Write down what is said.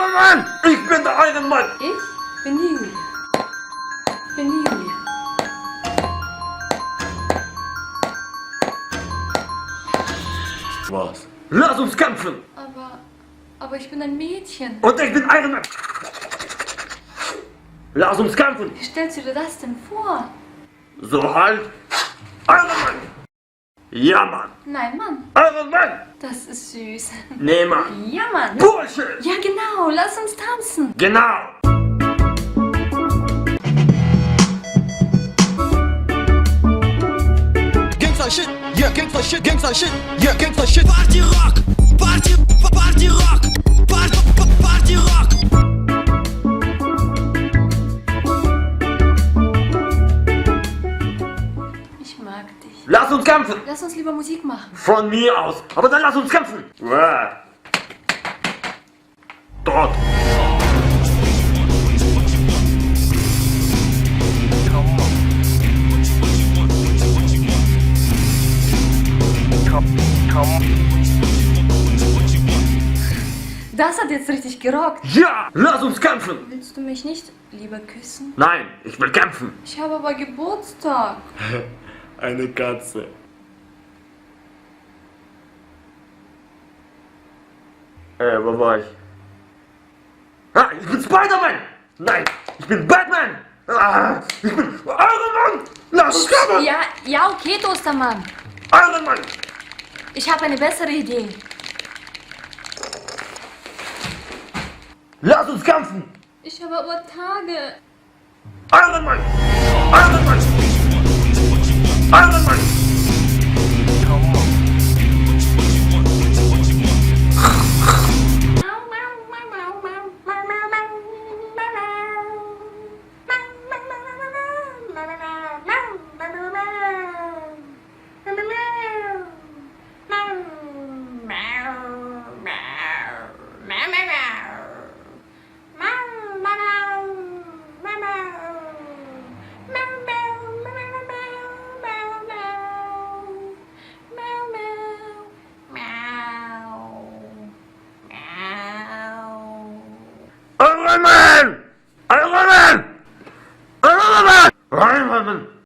Iron Man! Ich bin der Iron Man! Ich bin die Julia. Ich bin die Julia. Was? Lass uns kämpfen! Aber ich bin ein Mädchen. Und ich bin Iron Man! Lass uns kämpfen! Wie stellst du dir das denn vor? So halt! Iron Man! Ja, Mann! Nein, Mann. Iron Man! Das ist süß. Nee, Mann! Ja, Mann. Bullshit! Ja, genau. Lass uns tanzen. Genau! Gangsta shit, yeah, gangsta shit, gangsta shit, yeah, gangsta shit. Party rock, party rock, party rock. Ich mag dich. Lass uns kämpfen! Lass uns lieber Musik machen. Von mir aus! Aber dann lass uns kämpfen! Dort! Das hat jetzt richtig gerockt. Ja! Lass uns kämpfen! Willst du mich nicht lieber küssen? Nein, ich will kämpfen! Ich habe aber Geburtstag. Eine Katze. Wo war ich? Ah, ich bin Spider-Man! Nein, ich bin Batman! Ah, ich bin Iron Man! Lass uns kämpfen! Ja, okay, Toastermann. Iron Man! Ich habe eine bessere Idee. Lass uns kämpfen! Ich habe aber Tage. Iron Man! Iron Man! Iron Man!